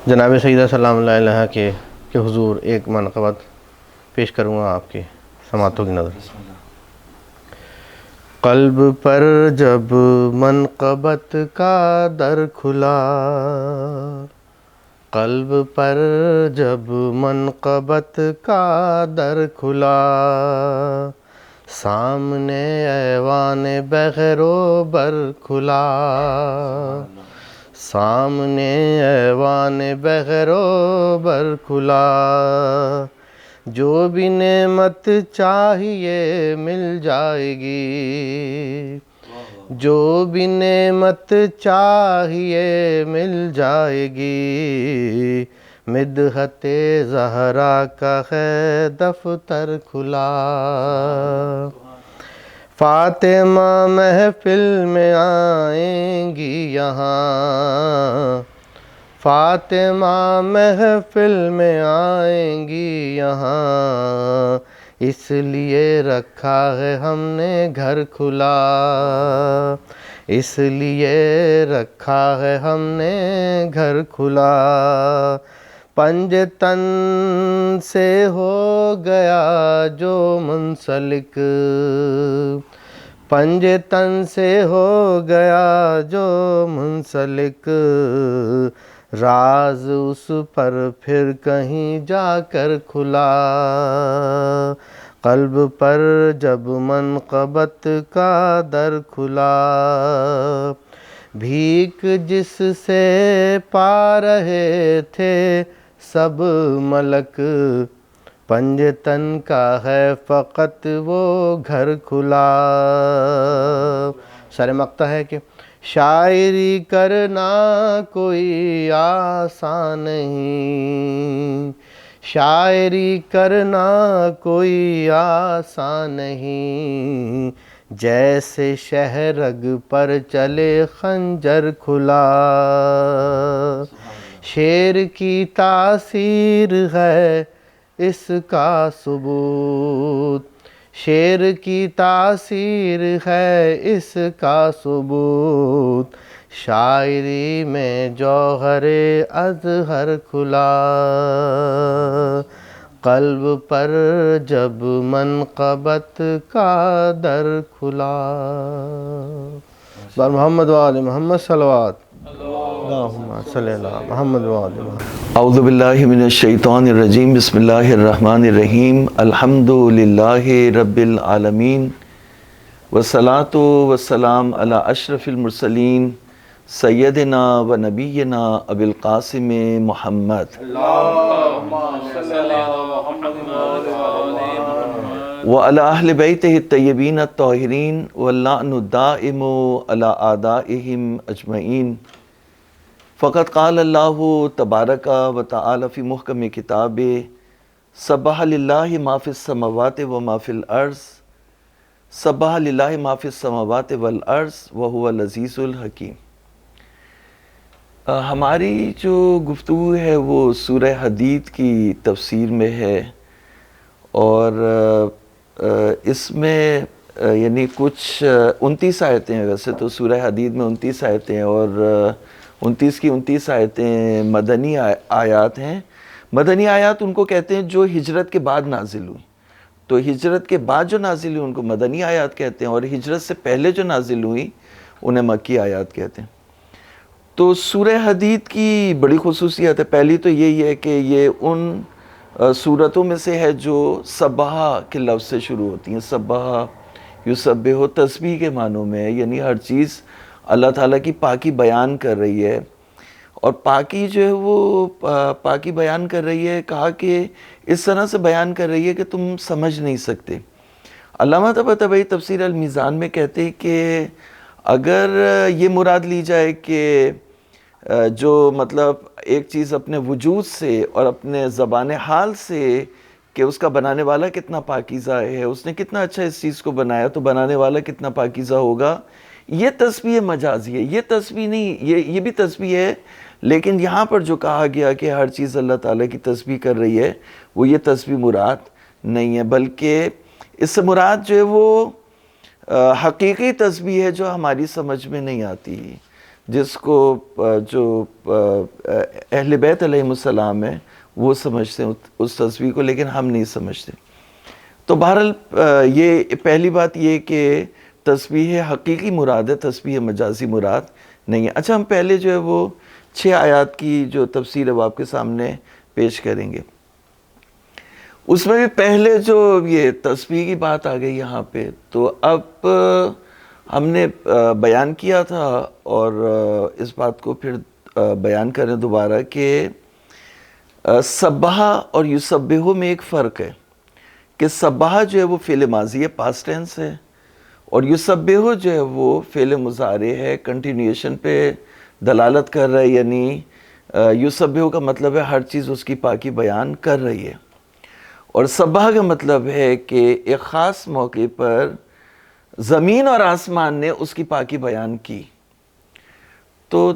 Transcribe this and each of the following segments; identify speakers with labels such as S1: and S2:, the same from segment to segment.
S1: جناب سیدہ سلام اللہ علیہ کے حضور ایک منقبت پیش کروں گا آپ کی سماعتوں کی نظر۔ قلب پر جب منقبت کا در کھلا، قلب پر جب منقبت کا در کھلا، سامنے ایوان بغیر و بر کھلا، سامنے ایوان بغیر و بر کھلا، جو بھی نعمت چاہیے مل جائے گی، جو بھی نعمت چاہیے مل جائے گی، مدحت زہرا کا ہے دفتر کھلا۔ فاطمہ محفل میں آئیں گی یہاں، فاطمہ محفل میں آئیں گی یہاں، اس لیے رکھا ہے ہم نے گھر کھلا، اس لیے رکھا ہے ہم نے گھر کھلا۔ پنج تن سے ہو گیا جو منسلک، پنج تن سے ہو گیا جو منسلک، راز اس پر پھر کہیں جا کر کھلا۔ قلب پر جب منقبت کا در کھلا، بھیک جس سے پا رہے تھے سب ملک، پنج تن کا ہے فقط وہ گھر کھلا۔ سارے مقطع ہے کہ شاعری کرنا کوئی آسان نہیں، شاعری کرنا کوئی آسان نہیں، جیسے شہرگ پر چلے خنجر کھلا۔ شعر کی تاثیر ہے اس کا ثبوت، شعر کی تاثیر ہے اس کا ثبوت، شاعری میں جوہر ازہر کھلا۔ قلب پر جب منقبت کا در کھلا۔ بار محمد و آل محمد صلوات، اللہم صلی اللہ محمد و آل محمد۔
S2: اعوذ باللہ من الشیطان الرجیم، بسم اللہ الرحمن الرحیم، الحمد للہ رب العالمین، والصلاة والسلام علی اشرف المرسلین، سیدنا و نبینا ابی القاسم محمد وعلی اہل بیتہ الطیبین الطاہرین، واللعن الدائم علی اعدائہم اجمعین۔ فقد قال اللہ تبارک و تعالی فی محکم کتاب، سبح للہ ما فی السماوات و ما فی الارض، سبح للہ ما فی السماوات والارض وہو العزیز الحکیم۔ ہماری جو گفتگو ہے وہ سورہ حدید کی تفسیر میں ہے، اور اس میں یعنی کچھ 29 آیتیں ہیں، ویسے تو سورہ حدید میں 29 آیتیں ہیں، اور 29 کی 29 آیتیں مدنی آیات ہیں۔ مدنی آیات ان کو کہتے ہیں جو ہجرت کے بعد نازل ہوئی، تو ہجرت کے بعد جو نازل ہوئی ان کو مدنی آیات کہتے ہیں، اور ہجرت سے پہلے جو نازل ہوئی انہیں مکی آیات کہتے ہیں۔ تو سورہ حدید کی بڑی خصوصیت ہے، پہلی تو یہی ہے کہ یہ ان سورتوں میں سے ہے جو سبح کے لفظ سے شروع ہوتی ہیں۔ سبح یسبح تسبیح کے معنوں میں ہے، یعنی ہر چیز اللہ تعالیٰ کی پاکی بیان کر رہی ہے، اور پاکی جو ہے وہ پاکی بیان کر رہی ہے، کہا کہ اس طرح سے بیان کر رہی ہے کہ تم سمجھ نہیں سکتے۔ علامہ طباطبائی تفسیر المیزان میں کہتے ہیں کہ اگر یہ مراد لی جائے کہ جو مطلب ایک چیز اپنے وجود سے اور اپنے زبان حال سے کہ اس کا بنانے والا کتنا پاکیزہ ہے، اس نے کتنا اچھا اس چیز کو بنایا، تو بنانے والا کتنا پاکیزہ ہوگا، یہ تسبیح مجازی ہے، یہ تسبیح نہیں، یہ بھی تسبیح ہے، لیکن یہاں پر جو کہا گیا کہ ہر چیز اللہ تعالیٰ کی تسبیح کر رہی ہے، وہ یہ تسبیح مراد نہیں ہے، بلکہ اس سے مراد جو ہے وہ حقیقی تسبیح ہے جو ہماری سمجھ میں نہیں آتی۔ جس کو جو اہل بیت علیہم السلام ہیں وہ سمجھتے ہیں اس تسبیح کو، لیکن ہم نہیں سمجھتے. تو بہرحال یہ پہلی بات یہ کہ تسبیح حقیقی مراد ہے، تسبیح مجازی مراد نہیں ہے. اچھا، ہم پہلے جو ہے وہ 6 آیات کی جو تفسیر ہے وہ آپ کے سامنے پیش کریں گے. اس میں بھی پہلے جو یہ تسبیح کی بات آ گئی یہاں پہ، تو اب ہم نے بیان کیا تھا اور اس بات کو پھر بیان کریں دوبارہ کہ سبح اور یسبح میں ایک فرق ہے کہ سبح جو ہے وہ فعل ماضی ہے، پاسٹ ٹینس ہے، اور یسبح جو ہے وہ فعل مضارع ہے، کنٹینیوشن پہ دلالت کر رہا ہے. یعنی یسبح کا مطلب ہے ہر چیز اس کی پاکی بیان کر رہی ہے، اور سبح کا مطلب ہے کہ ایک خاص موقع پر زمین اور آسمان نے اس کی پاکی بیان کی. تو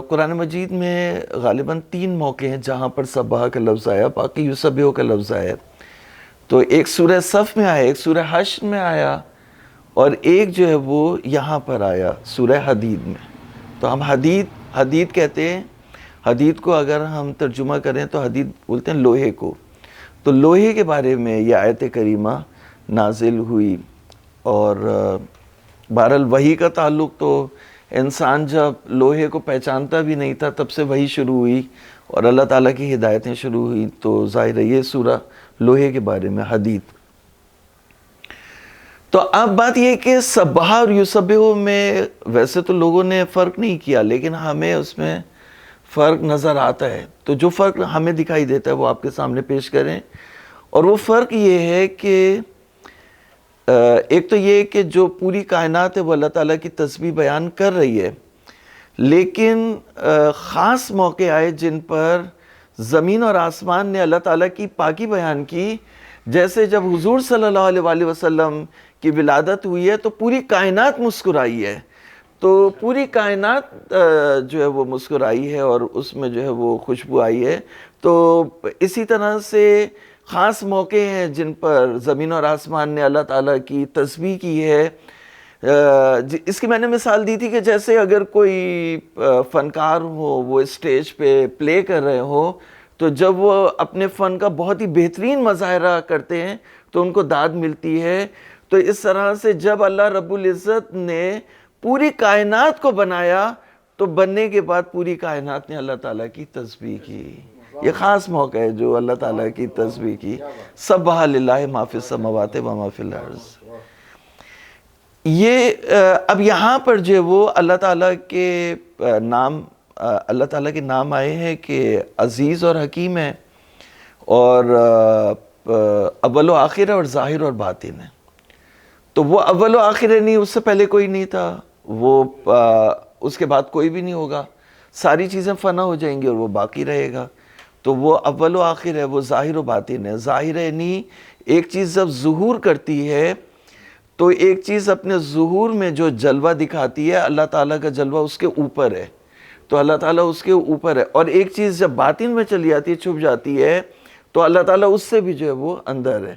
S2: قرآن مجید میں غالباً 3 موقع ہیں جہاں پر سبح کا لفظ آیا، باقی یسبح کا لفظ آیا. تو ایک سورہ صف میں آیا، ایک سورہ حشر میں آیا، اور ایک جو ہے وہ یہاں پر آیا سورہ حدید میں. تو ہم حدید کہتے ہیں. حدید کو اگر ہم ترجمہ کریں تو حدید بولتے ہیں لوہے کو. تو لوہے کے بارے میں یہ آیت کریمہ نازل ہوئی. اور بہرحال وحی کا تعلق تو انسان جب لوہے کو پہچانتا بھی نہیں تھا تب سے وحی شروع ہوئی اور اللہ تعالیٰ کی ہدایتیں شروع ہوئی. تو ظاہر ہے یہ سورہ لوہے کے بارے میں حدید. تو اب بات یہ کہ سبح اور یسبح میں ویسے تو لوگوں نے فرق نہیں کیا، لیکن ہمیں اس میں فرق نظر آتا ہے. تو جو فرق ہمیں دکھائی دیتا ہے وہ آپ کے سامنے پیش کریں. اور وہ فرق یہ ہے کہ ایک تو یہ کہ جو پوری کائنات ہے وہ اللہ تعالیٰ کی تسبیح بیان کر رہی ہے، لیکن خاص موقع آئے جن پر زمین اور آسمان نے اللہ تعالیٰ کی پاکی بیان کی. جیسے جب حضور صلی اللہ علیہ وآلہ وسلم کی ولادت ہوئی ہے تو پوری کائنات مسکرائی ہے. تو پوری کائنات جو ہے وہ مسکرائی ہے اور اس میں جو ہے وہ خوشبو آئی ہے. تو اسی طرح سے خاص موقع ہیں جن پر زمین اور آسمان نے اللہ تعالیٰ کی تسبیح کی ہے. اس کی میں نے مثال دی تھی کہ جیسے اگر کوئی فنکار ہو، وہ اسٹیج پہ پلے کر رہے ہو، تو جب وہ اپنے فن کا بہت ہی بہترین مظاہرہ کرتے ہیں تو ان کو داد ملتی ہے. تو اس طرح سے جب اللہ رب العزت نے پوری کائنات کو بنایا تو بننے کے بعد پوری کائنات نے اللہ تعالیٰ کی تسبیح کی. یہ خاص موقع ہے جو اللہ تعالیٰ کی تسبیح کی. سبح للہ ما فی السماوات و ما فی الارض. یہ اب یہاں پر جو وہ اللہ تعالیٰ کے نام آئے ہیں کہ عزیز اور حکیم ہے، اور اول و آخر ہے، اور ظاہر اور باطن ہے. تو وہ اول و آخر ہے نہیں، اس سے پہلے کوئی نہیں تھا، وہ اس کے بعد کوئی بھی نہیں ہوگا. ساری چیزیں فنا ہو جائیں گی اور وہ باقی رہے گا. تو وہ اول و آخر ہے، وہ ظاہر و باطن ہے. ظاہر ہے نہیں، ایک چیز جب ظہور کرتی ہے تو ایک چیز اپنے ظہور میں جو جلوہ دکھاتی ہے، اللہ تعالیٰ کا جلوہ اس کے اوپر ہے، تو اللہ تعالیٰ اس کے اوپر ہے. اور ایک چیز جب باطن میں چلی جاتی ہے، چھپ جاتی ہے، تو اللہ تعالیٰ اس سے بھی جو ہے وہ اندر ہے.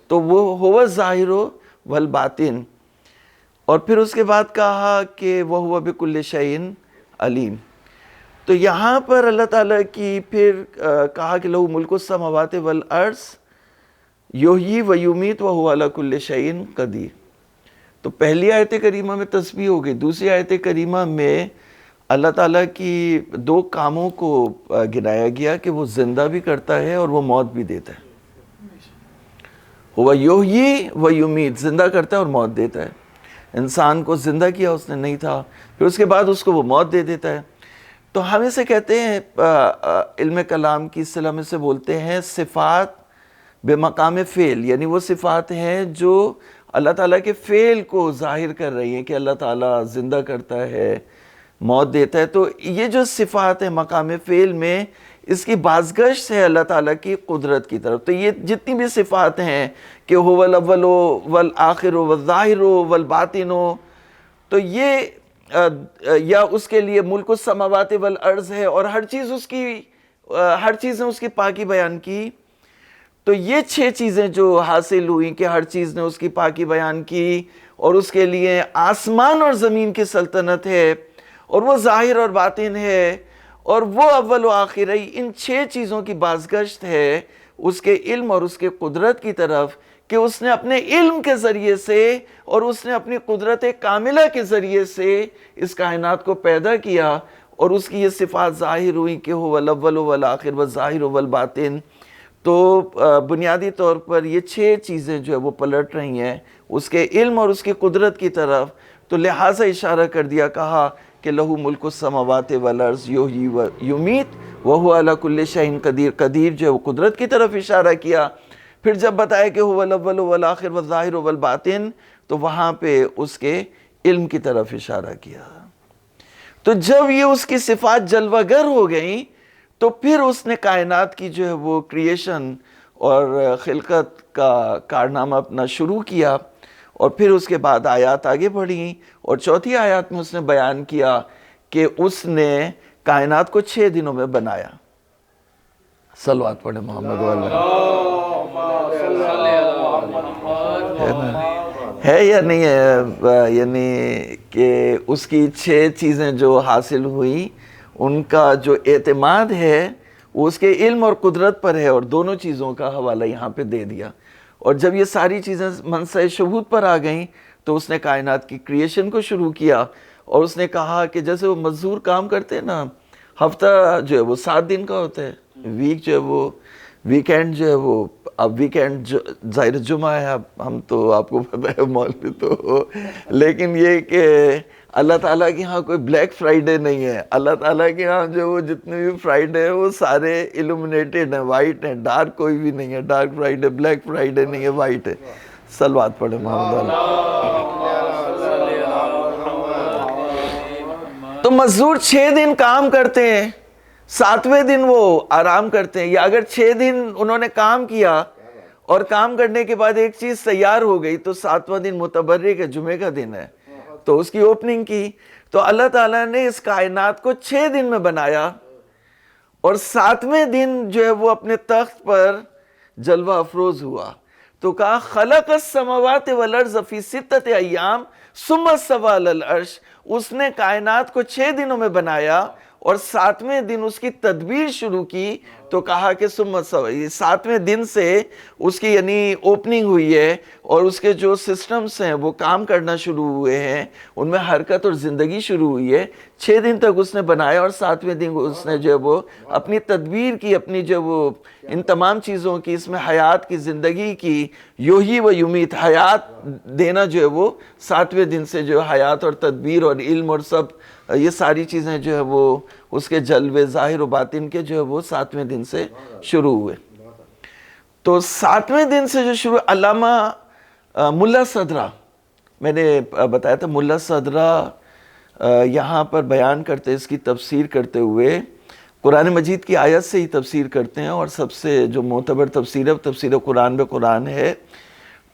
S2: تو وہ ہوا ظاہر والباطن. اور پھر اس کے بعد کہا کہ وَهُوَ بِكُلِّ شَيْءٍ عَلِيمٌ. تو یہاں پر اللہ تعالیٰ کی پھر کہا کہ لَهُ مُلْكُ السَّمَاوَاتِ وَالْأَرْضِ يُحْيِي وَيُمِيتُ وَهُوَ عَلَى كُلِّ شَيْءٍ قَدِيرٌ. تو پہلی آیت کریمہ میں تسبیح ہو گئی. دوسری آیت کریمہ میں اللہ تعالیٰ کی 2 کاموں کو گنایا گیا کہ وہ زندہ بھی کرتا ہے اور وہ موت بھی دیتا ہے. ہوا یحیی و یمیت، زندہ کرتا ہے اور موت دیتا ہے. انسان کو زندہ کیا اس نے نہیں تھا، پھر اس کے بعد اس کو وہ موت دے دیتا ہے. تو ہم اسے کہتے ہیں علم کلام کی اصطلاح میں سے بولتے ہیں صفات بے مقام فعل. یعنی وہ صفات ہیں جو اللہ تعالیٰ کے فعل کو ظاہر کر رہی ہیں کہ اللہ تعالیٰ زندہ کرتا ہے، موت دیتا ہے. تو یہ جو صفات ہیں مقام فعل میں، اس کی بازگشت ہے اللہ تعالیٰ کی قدرت کی طرف. تو یہ جتنی بھی صفات ہیں کہ هو الاول والآخر والظاہر والباطن، تو یہ یا اس کے لیے ملک السماوات والارض ہے اور ہر چیز نے اس کی پاکی بیان کی. تو یہ 6 چیزیں جو حاصل ہوئیں کہ ہر چیز نے اس کی پاکی بیان کی، اور اس کے لیے آسمان اور زمین کی سلطنت ہے، اور وہ ظاہر اور باطن ہے، اور وہ اول و آخر ہے۔ ان 6 چیزوں کی بازگشت ہے اس کے علم اور اس کے قدرت کی طرف، کہ اس نے اپنے علم کے ذریعے سے اور اس نے اپنی قدرت کاملہ کے ذریعے سے اس کائنات کو پیدا کیا، اور اس کی یہ صفات ظاہر ہوئی کہ هو الاول والآخر والظاہر والباطن۔ تو بنیادی طور پر یہ 6 چیزیں جو ہے وہ پلٹ رہی ہیں اس کے علم اور اس کی قدرت کی طرف، تو لہٰذا اشارہ کر دیا، کہا کہ لہو ملک السماوات والارض یحیی و یمیت وہو علی کل شیء قدیر۔ قدیر جو ہے وہ قدرت کی طرف اشارہ کیا۔ پھر جب بتایا کہ هو الاول والآخر والظاہر والباطن، تو وہاں پہ اس کے علم کی طرف اشارہ کیا۔ تو جب یہ اس کی صفات جلوہ گر ہو گئیں، تو پھر اس نے کائنات کی جو ہے وہ کریشن اور خلقت کا کارنامہ اپنا شروع کیا، اور پھر اس کے بعد آیات آگے بڑھیں، اور 4تھی آیات میں اس نے بیان کیا کہ اس نے کائنات کو 6 دنوں میں بنایا۔ صلوات پڑھیں محمد ہے یا نہیں ہے؟ یعنی کہ اس کی 6 چیزیں جو حاصل ہوئیں ان کا جو اعتماد ہے وہ اس کے علم اور قدرت پر ہے، اور دونوں چیزوں کا حوالہ یہاں پہ دے دیا۔ اور جب یہ ساری چیزیں منصع شہود پر آ گئیں تو اس نے کائنات کی کریشن کو شروع کیا، اور اس نے کہا کہ جیسے وہ مزدور کام کرتے ہیں نا، ہفتہ جو ہے وہ 7 دن کا ہوتا ہے، ویک جو ہے وہ ویکینڈ جو ہے وہ، اب ویکینڈ ظاہر جمعہ ہے، اب ہم تو آپ کو پتہ ہے مولوی تو، لیکن یہ کہ اللہ تعالیٰ کے ہاں کوئی بلیک فرائیڈے نہیں ہے۔ اللہ تعالیٰ کے ہاں جو وہ جتنے بھی فرائیڈے ہیں وہ سارے illuminated ہیں، وائٹ ہیں، ڈارک کوئی بھی نہیں ہے۔ ڈارک فرائیڈے، بلیک فرائیڈے نہیں ہے، وائٹ ہے۔ صلوات پڑھیں محمد تو مزدور 6 دن کام کرتے ہیں، 7ویں دن وہ آرام کرتے ہیں، یا اگر 6 دن انہوں نے کام کیا اور کام کرنے کے بعد ایک چیز تیار ہو گئی تو 7واں دن متبرک ہے، جمعے کا دن ہے، تو اس کی اوپننگ کی۔ تو اللہ تعالیٰ نے اس کائنات کو 6 دن میں بنایا، اور 7ویں دن جو ہے وہ اپنے تخت پر جلوہ افروز ہوا۔ تو کہا خلق السماوات والارض فی 6 ایام ثم استوی علی العرش۔ اس نے کائنات کو 6 دنوں میں بنایا، اور 7ویں دن اس کی تدبیر شروع کی، تو کہا کہ 7ویں دن سے اس کی یعنی اوپننگ ہوئی ہے، اور اس کے جو سسٹمز ہیں وہ کام کرنا شروع ہوئے ہیں، ان میں حرکت اور زندگی شروع ہوئی ہے۔ 6 دن تک اس نے بنایا، اور 7ویں دن اس نے جو ہے وہ اپنی تدبیر کی، اپنی جو وہ ان تمام چیزوں کی، اس میں حیات کی، زندگی کی، یحیی و یمیت، حیات دینا جو ہے وہ 7ویں دن سے جو حیات اور تدبیر اور علم اور سب یہ ساری چیزیں جو ہے وہ اس کے جلوے ظاہر و باطن کے جو ہے وہ 7ویں دن سے شروع ہوئے۔ تو 7ویں دن سے جو شروع، علامہ ملا صدرہ، میں نے بتایا تھا ملا صدرہ یہاں پر بیان کرتے، اس کی تفسیر کرتے ہوئے قرآن مجید کی آیت سے ہی تفسیر کرتے ہیں، اور سب سے جو معتبر تفسیر ہے وہ تفسیر قرآن بے قرآن ہے۔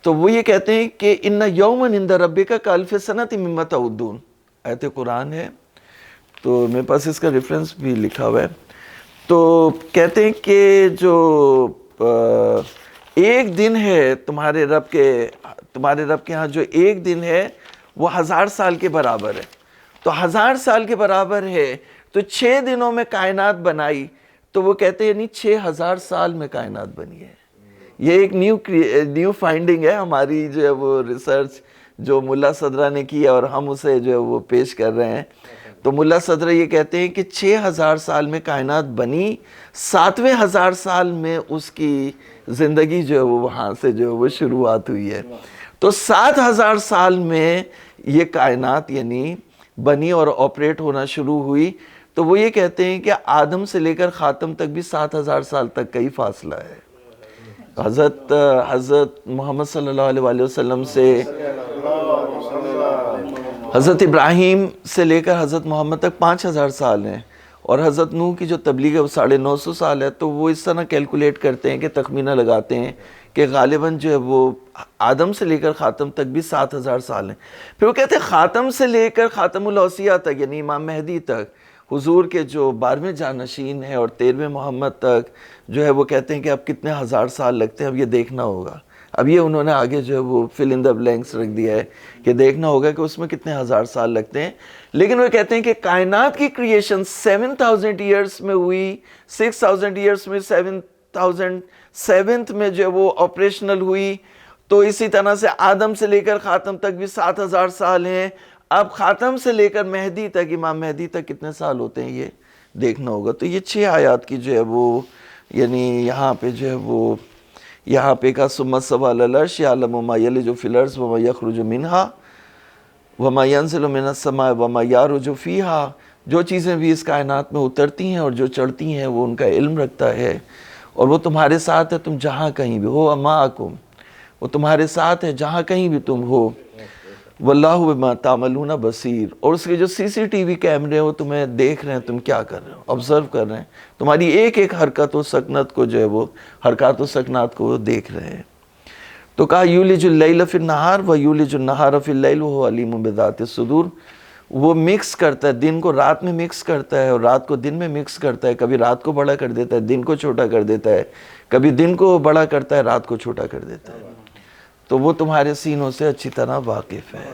S2: تو وہ یہ کہتے ہیں کہ ان یوما عند ربک کالف سنۃ مما تعدون، آیت قرآن ہے، تو میرے پاس اس کا ریفرنس بھی لکھا ہوا ہے۔ تو کہتے ہیں کہ جو ایک دن ہے تمہارے رب کے ہاں، جو ایک دن ہے وہ 1000 سال کے برابر ہے۔ تو 1000 سال کے برابر ہے، تو 6 دنوں میں کائنات بنائی، تو وہ کہتے ہیں نہیں 6000 سال میں کائنات بنی ہے۔ یہ ایک نیو فائنڈنگ ہے ہماری جو ہے وہ ریسرچ جو ملا صدرہ نے کی ہے، اور ہم اسے جو ہے وہ پیش کر رہے ہیں۔ تو ملا صدرہ یہ کہتے ہیں کہ 6000 سال میں کائنات بنی، 7ویں 1000 سال میں اس کی زندگی جو ہے وہ وہاں سے جو ہے وہ شروعات ہوئی ہے۔ تو 7000 سال میں یہ کائنات یعنی بنی اور آپریٹ ہونا شروع ہوئی۔ تو وہ یہ کہتے ہیں کہ آدم سے لے کر خاتم تک بھی 7000 سال تک کا ہی فاصلہ ہے۔ حضرت محمد صلی اللہ علیہ وسلم سے حضرت ابراہیم سے لے کر حضرت محمد تک 5000 سال ہیں، اور حضرت نوح کی جو تبلیغ ہے وہ 950 سال ہے۔ تو وہ اس طرح کیلکولیٹ کرتے ہیں کہ تخمینہ لگاتے ہیں کہ غالباً جو ہے وہ آدم سے لے کر خاتم تک بھی 7000 سال ہیں۔ پھر وہ کہتے ہیں خاتم سے لے کر خاتم الاوصیاء تک یعنی امام مہدی تک، حضور کے جو 12ویں جانشین ہیں اور 13ویں محمد تک جو ہے وہ کہتے ہیں کہ اب کتنے 1000 سال لگتے ہیں، اب یہ دیکھنا ہوگا۔ اب یہ انہوں نے آگے جو ہے وہ فل ان دا بلینکس رکھ دیا ہے کہ دیکھنا ہوگا کہ اس میں کتنے ہزار سال لگتے ہیں. لیکن وہ کہتے ہیں کہ کائنات کی کریشن 7000 ایئرس میں ہوئی, 6000 ایئرس میں 7007 میں جو وہ آپریشنل ہوئی. تو اسی طرح سے آدم سے لے کر خاتم تک بھی 7000 سال ہیں. اب خاتم سے لے کر مہدی تک, امام مہدی تک کتنے سال ہوتے ہیں یہ دیکھنا ہوگا. تو یہ 6 آیات کی جو ہے وہ یعنی یہاں پہ جو ہے وہ یہاں پہ کا ثم استوی علی العرش یعلم ما یلج فی الارض وما یخرج منہا وما ینزل من السماء وما یعرج فیہا, جو چیزیں بھی اس کائنات میں اترتی ہیں اور جو چڑھتی ہیں وہ ان کا علم رکھتا ہے, اور وہ تمہارے ساتھ ہے تم جہاں کہیں بھی ہو, معکم, وہ تمہارے ساتھ ہے جہاں کہیں بھی تم ہو. واللہ بما تعملون بصیر, اور اس کے جو CCTV کیمرے ہیں وہ تمہیں دیکھ رہے ہیں تم کیا کر رہے ہو, آبزرو کر رہے ہیں تمہاری ایک ایک حرکت و سکنت کو جو ہے وہ حرکات و سکنات کو وہ دیکھ رہے ہیں. تو کہا یولج اللیل فی النہار و یولج النہار فی اللیل وہو علیم بذات الصدور, وہ مکس کرتا ہے, دن کو رات میں مکس کرتا ہے اور رات کو دن میں مکس کرتا ہے, کبھی رات کو بڑا کر دیتا ہے دن کو چھوٹا کر دیتا ہے, کبھی دن کو بڑا کرتا ہے رات کو چھوٹا کر دیتا ہے. تو وہ تمہارے سینوں سے اچھی طرح واقف ہے.